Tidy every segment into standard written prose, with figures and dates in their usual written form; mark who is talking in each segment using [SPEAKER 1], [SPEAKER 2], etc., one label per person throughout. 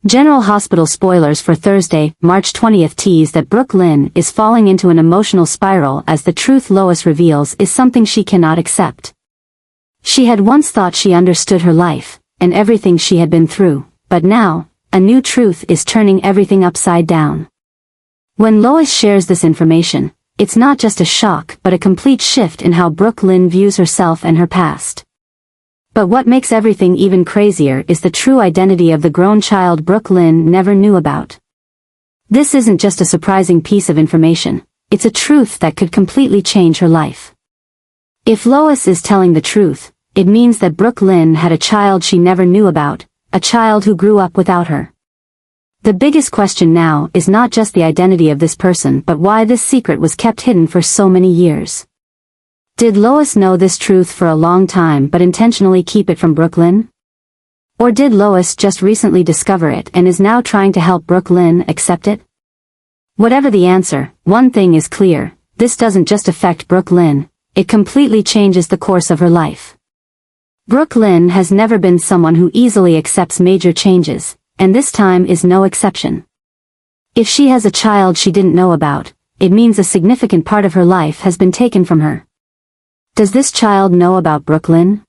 [SPEAKER 1] General Hospital spoilers for Thursday, March 20th tease that Brooke Lynn is falling into an emotional spiral as the truth Lois reveals is something she cannot accept. She had once thought she understood her life, and everything she had been through, but now, a new truth is turning everything upside down. When Lois shares this information, it's not just a shock but a complete shift in how Brooke Lynn views herself and her past. But what makes everything even crazier is the true identity of the grown child Brooke Lynn never knew about. This isn't just a surprising piece of information, it's a truth that could completely change her life. If Lois is telling the truth, it means that Brooke Lynn had a child she never knew about, a child who grew up without her. The biggest question now is not just the identity of this person but why this secret was kept hidden for so many years. Did Lois know this truth for a long time but intentionally keep it from Brooke Lynn? Or did Lois just recently discover it and is now trying to help Brooke Lynn accept it? Whatever the answer, one thing is clear, this doesn't just affect Brooke Lynn, it completely changes the course of her life. Brooke Lynn has never been someone who easily accepts major changes, and this time is no exception. If she has a child she didn't know about, it means a significant part of her life has been taken from her. Does this child know about Brooke Lynn?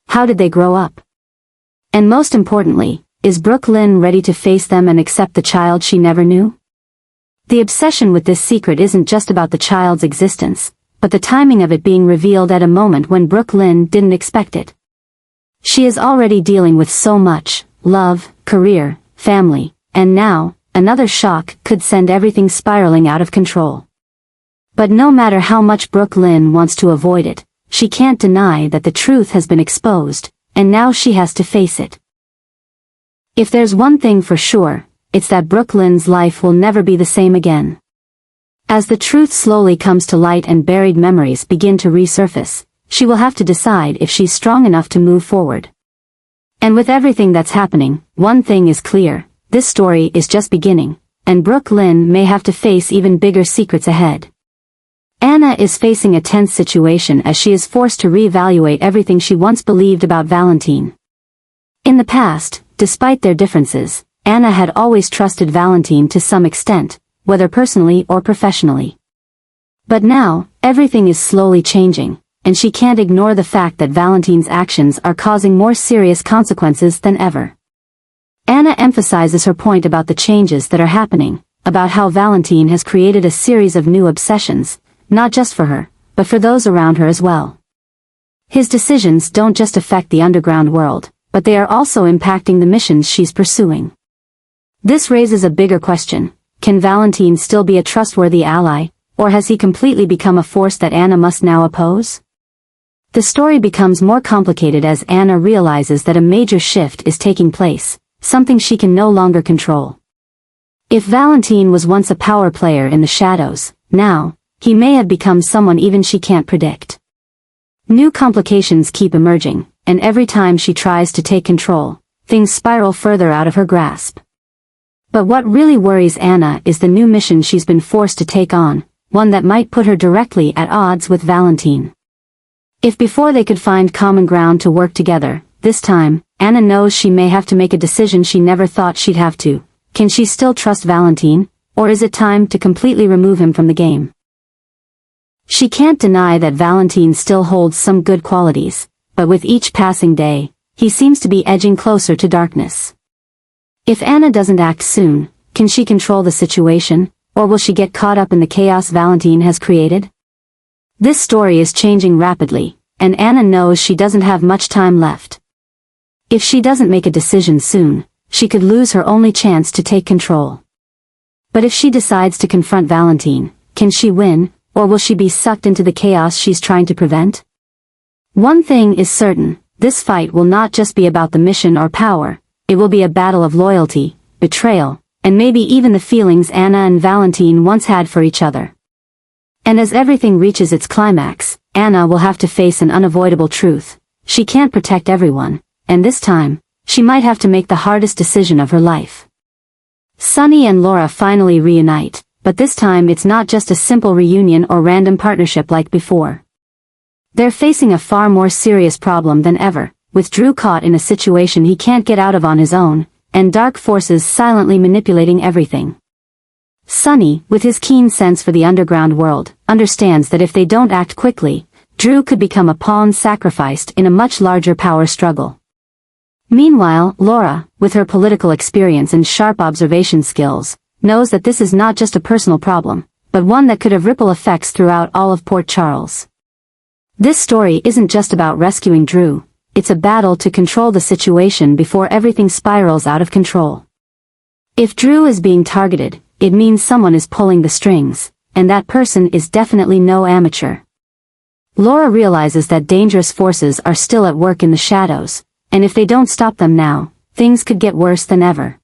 [SPEAKER 1] How did they grow up? And most importantly, is Brooke Lynn ready to face them and accept the child she never knew? The obsession with this secret isn't just about the child's existence, but the timing of it being revealed at a moment when Brooke Lynn didn't expect it. She is already dealing with so much: love, career, family, and now, another shock could send everything spiraling out of control. But no matter how much Brooke Lynn wants to avoid it, she can't deny that the truth has been exposed, and now she has to face it. If there's one thing for sure, it's that Brooke Lynn's life will never be the same again. As the truth slowly comes to light and buried memories begin to resurface, she will have to decide if she's strong enough to move forward. And with everything that's happening, one thing is clear: this story is just beginning, and Brooke Lynn may have to face even bigger secrets ahead. Anna is facing a tense situation as she is forced to reevaluate everything she once believed about Valentin. In the past, despite their differences, Anna had always trusted Valentin to some extent, whether personally or professionally. But now, everything is slowly changing, and she can't ignore the fact that Valentin's actions are causing more serious consequences than ever. Anna emphasizes her point about the changes that are happening, about how Valentin has created a series of new obsessions, not just for her, but for those around her as well. His decisions don't just affect the underground world, but they are also impacting the missions she's pursuing. This raises a bigger question: can Valentin still be a trustworthy ally, or has he completely become a force that Anna must now oppose? The story becomes more complicated as Anna realizes that a major shift is taking place, something she can no longer control. If Valentin was once a power player in the shadows, now, he may have become someone even she can't predict. New complications keep emerging, and every time she tries to take control, things spiral further out of her grasp. But what really worries Anna is the new mission she's been forced to take on, one that might put her directly at odds with Valentin. If before they could find common ground to work together, this time, Anna knows she may have to make a decision she never thought she'd have to. Can she still trust Valentin, or is it time to completely remove him from the game? She can't deny that Valentin still holds some good qualities, but with each passing day, he seems to be edging closer to darkness. If Anna doesn't act soon, can she control the situation, or will she get caught up in the chaos Valentin has created? This story is changing rapidly, and Anna knows she doesn't have much time left. If she doesn't make a decision soon, she could lose her only chance to take control. But if she decides to confront Valentin, can she win, or will she be sucked into the chaos she's trying to prevent? One thing is certain: this fight will not just be about the mission or power, it will be a battle of loyalty, betrayal, and maybe even the feelings Anna and Valentin once had for each other. And as everything reaches its climax, Anna will have to face an unavoidable truth: she can't protect everyone, and this time, she might have to make the hardest decision of her life. Sunny and Laura finally reunite, but this time it's not just a simple reunion or random partnership like before. They're facing a far more serious problem than ever, with Drew caught in a situation he can't get out of on his own, and dark forces silently manipulating everything. Sunny, with his keen sense for the underground world, understands that if they don't act quickly, Drew could become a pawn sacrificed in a much larger power struggle. Meanwhile, Laura, with her political experience and sharp observation skills, knows that this is not just a personal problem, but one that could have ripple effects throughout all of Port Charles. This story isn't just about rescuing Drew, it's a battle to control the situation before everything spirals out of control. If Drew is being targeted, it means someone is pulling the strings, and that person is definitely no amateur. Laura realizes that dangerous forces are still at work in the shadows, and if they don't stop them now, things could get worse than ever.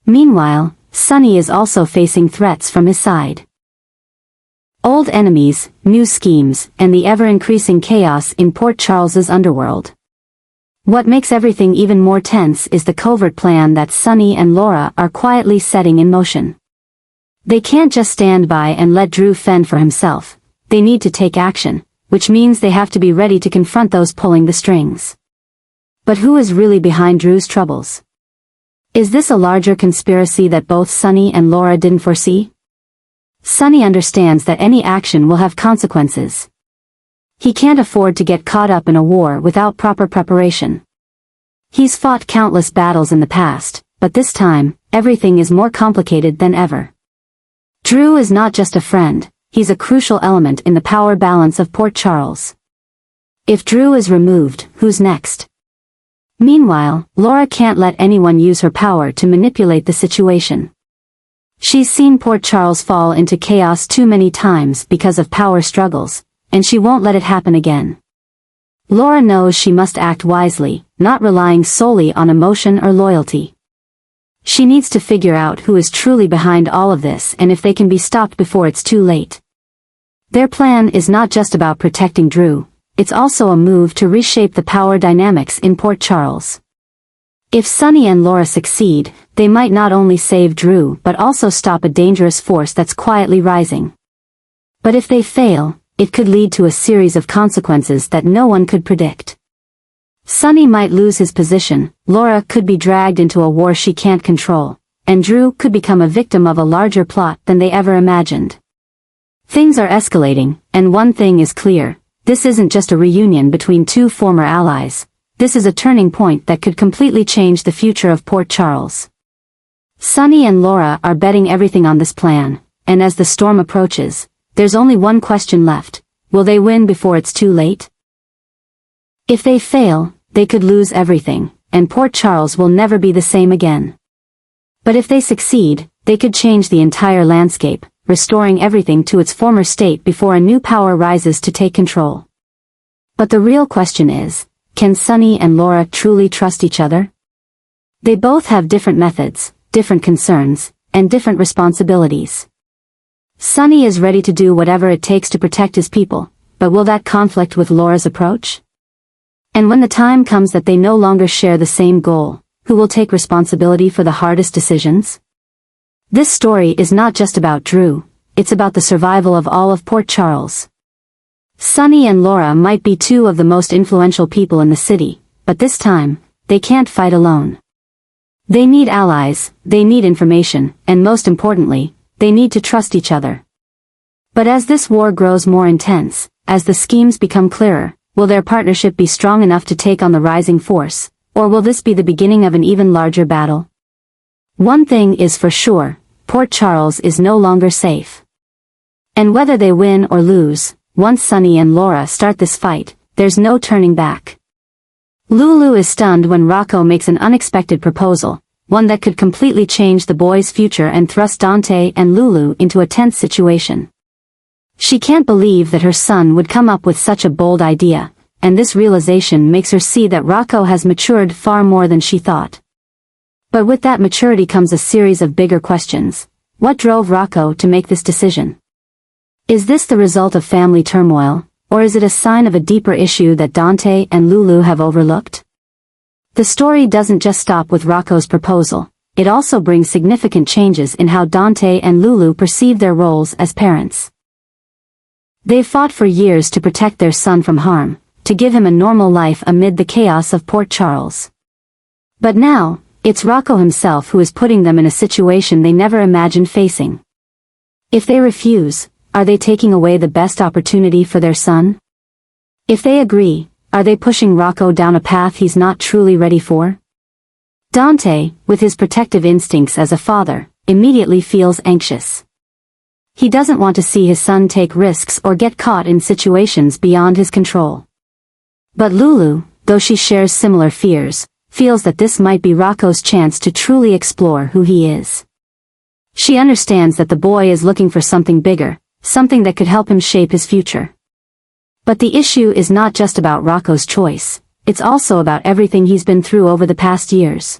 [SPEAKER 1] Meanwhile, Sunny is also facing threats from his side. Old enemies, new schemes, and the ever-increasing chaos in Port Charles's underworld. What makes everything even more tense is the covert plan that Sunny and Laura are quietly setting in motion. They can't just stand by and let Drew fend for himself, they need to take action, which means they have to be ready to confront those pulling the strings. But who is really behind Drew's troubles? Is this a larger conspiracy that both Sunny and Laura didn't foresee? Sunny understands that any action will have consequences. He can't afford to get caught up in a war without proper preparation. He's fought countless battles in the past, but this time, everything is more complicated than ever. Drew is not just a friend, he's a crucial element in the power balance of Port Charles. If Drew is removed, who's next? Meanwhile, Laura can't let anyone use her power to manipulate the situation. She's seen Port Charles fall into chaos too many times because of power struggles, and she won't let it happen again. Laura knows she must act wisely, not relying solely on emotion or loyalty. She needs to figure out who is truly behind all of this and if they can be stopped before it's too late. Their plan is not just about protecting Drew, it's also a move to reshape the power dynamics in Port Charles. If Sunny and Laura succeed, they might not only save Drew but also stop a dangerous force that's quietly rising. But if they fail, it could lead to a series of consequences that no one could predict. Sunny might lose his position, Laura could be dragged into a war she can't control, and Drew could become a victim of a larger plot than they ever imagined. Things are escalating, and one thing is clear, this isn't just a reunion between two former allies. This is a turning point that could completely change the future of Port Charles. Sunny and Laura are betting everything on this plan, and as the storm approaches, there's only one question left: will they win before it's too late? If they fail, they could lose everything, and Port Charles will never be the same again. But if they succeed, they could change the entire landscape, restoring everything to its former state before a new power rises to take control. But the real question is, can Sunny and Laura truly trust each other? They both have different methods, different concerns, and different responsibilities. Sunny is ready to do whatever it takes to protect his people, but will that conflict with Laura's approach? And when the time comes that they no longer share the same goal, who will take responsibility for the hardest decisions? This story is not just about Drew, it's about the survival of all of Port Charles. Sunny and Laura might be two of the most influential people in the city, but this time, they can't fight alone. They need allies, they need information, and most importantly, they need to trust each other. But as this war grows more intense, as the schemes become clearer, will their partnership be strong enough to take on the rising force, or will this be the beginning of an even larger battle? One thing is for sure, Port Charles is no longer safe. And whether they win or lose, once Sunny and Laura start this fight, there's no turning back. Lulu is stunned when Rocco makes an unexpected proposal, one that could completely change the boys' future and thrust Dante and Lulu into a tense situation. She can't believe that her son would come up with such a bold idea, and this realization makes her see that Rocco has matured far more than she thought. But with that maturity comes a series of bigger questions. What drove Rocco to make this decision? Is this the result of family turmoil, or is it a sign of a deeper issue that Dante and Lulu have overlooked? The story doesn't just stop with Rocco's proposal, it also brings significant changes in how Dante and Lulu perceive their roles as parents. They've fought for years to protect their son from harm, to give him a normal life amid the chaos of Port Charles. But now, It's Rocco himself who is putting them in a situation they never imagined facing. If they refuse, are they taking away the best opportunity for their son? If they agree, are they pushing Rocco down a path he's not truly ready for? Dante, with his protective instincts as a father, immediately feels anxious. He doesn't want to see his son take risks or get caught in situations beyond his control. But Lulu, though she shares similar fears, feels that this might be Rocco's chance to truly explore who he is. She understands that the boy is looking for something bigger, something that could help him shape his future. But the issue is not just about Rocco's choice, it's also about everything he's been through over the past years.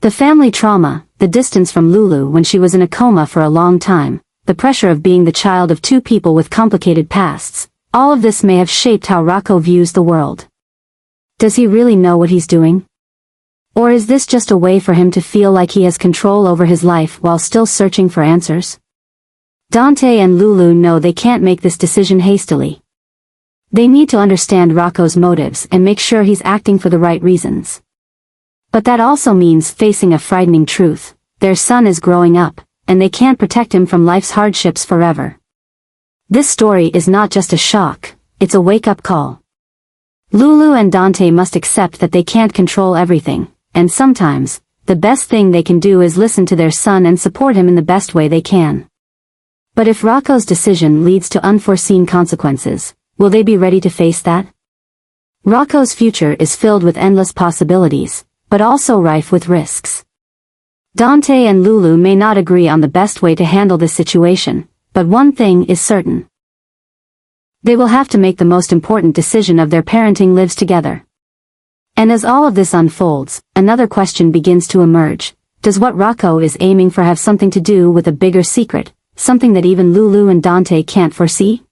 [SPEAKER 1] The family trauma, the distance from Lulu when she was in a coma for a long time, the pressure of being the child of two people with complicated pasts, all of this may have shaped how Rocco views the world. Does he really know what he's doing? Or is this just a way for him to feel like he has control over his life while still searching for answers? Dante and Lulu know they can't make this decision hastily. They need to understand Rocco's motives and make sure he's acting for the right reasons. But that also means facing a frightening truth: their son is growing up, and they can't protect him from life's hardships forever. This story is not just a shock, it's a wake-up call. Lulu and Dante must accept that they can't control everything, and sometimes, the best thing they can do is listen to their son and support him in the best way they can. But if Rocco's decision leads to unforeseen consequences, will they be ready to face that? Rocco's future is filled with endless possibilities, but also rife with risks. Dante and Lulu may not agree on the best way to handle this situation, but one thing is certain. They will have to make the most important decision of their parenting lives together. And as all of this unfolds, another question begins to emerge. Does what Rocco is aiming for have something to do with a bigger secret, something that even Lulu and Dante can't foresee?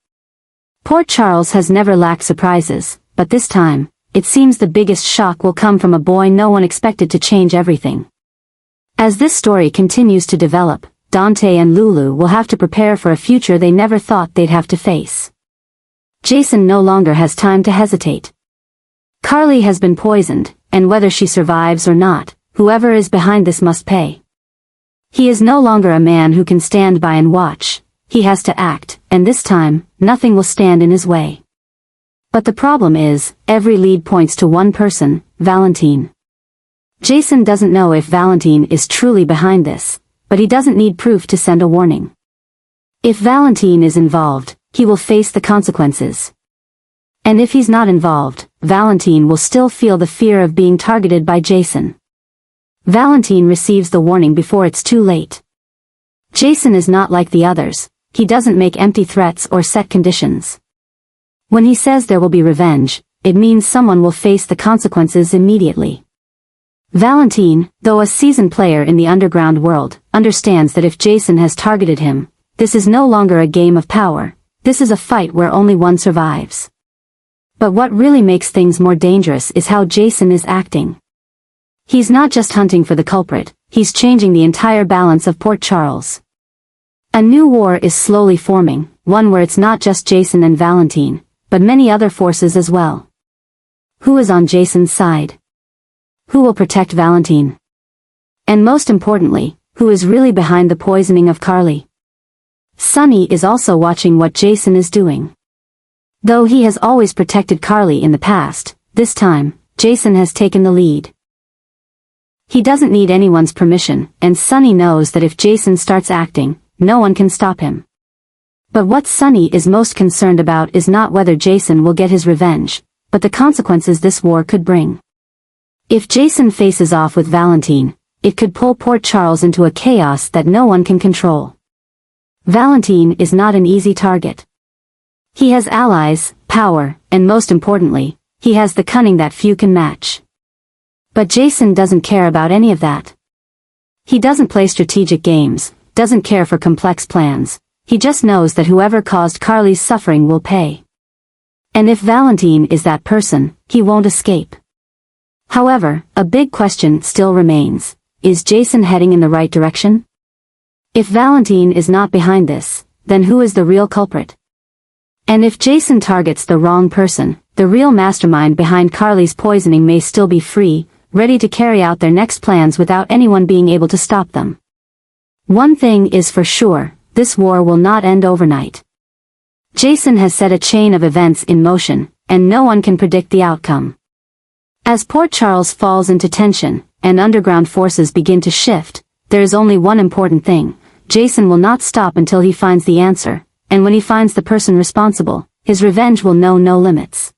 [SPEAKER 1] Port Charles has never lacked surprises, but this time, it seems the biggest shock will come from a boy no one expected to change everything. As this story continues to develop, Dante and Lulu will have to prepare for a future they never thought they'd have to face. Jason no longer has time to hesitate. Carly has been poisoned, and whether she survives or not, whoever is behind this must pay. He is no longer a man who can stand by and watch. He has to act, and this time, nothing will stand in his way. But the problem is, every lead points to one person, Valentin. Jason doesn't know if Valentin is truly behind this, but he doesn't need proof to send a warning. If Valentin is involved, he will face the consequences. And if he's not involved, Valentin will still feel the fear of being targeted by Jason. Valentin receives the warning before it's too late. Jason is not like the others. He doesn't make empty threats or set conditions. When he says there will be revenge, it means someone will face the consequences immediately. Valentin, though a seasoned player in the underground world, understands that if Jason has targeted him, this is no longer a game of power, this is a fight where only one survives. But what really makes things more dangerous is how Jason is acting. He's not just hunting for the culprit, he's changing the entire balance of Port Charles. A new war is slowly forming, one where it's not just Jason and Valentin, but many other forces as well. Who is on Jason's side? Who will protect Valentin? And most importantly, who is really behind the poisoning of Carly? Sonny is also watching what Jason is doing. Though he has always protected Carly in the past, this time, Jason has taken the lead. He doesn't need anyone's permission, and Sonny knows that if Jason starts acting, no one can stop him. But what Sonny is most concerned about is not whether Jason will get his revenge, but the consequences this war could bring. If Jason faces off with Valentin, it could pull Port Charles into a chaos that no one can control. Valentin is not an easy target. He has allies, power, and most importantly, he has the cunning that few can match. But Jason doesn't care about any of that. He doesn't play strategic games, doesn't care for complex plans, he just knows that whoever caused Carly's suffering will pay. And if Valentin is that person, he won't escape. However, a big question still remains: is Jason heading in the right direction? If Valentin is not behind this, then who is the real culprit? And if Jason targets the wrong person, the real mastermind behind Carly's poisoning may still be free, ready to carry out their next plans without anyone being able to stop them. One thing is for sure, this war will not end overnight. Jason has set a chain of events in motion, and no one can predict the outcome. As Port Charles falls into tension, and underground forces begin to shift, there is only one important thing: Jason will not stop until he finds the answer, and when he finds the person responsible, his revenge will know no limits.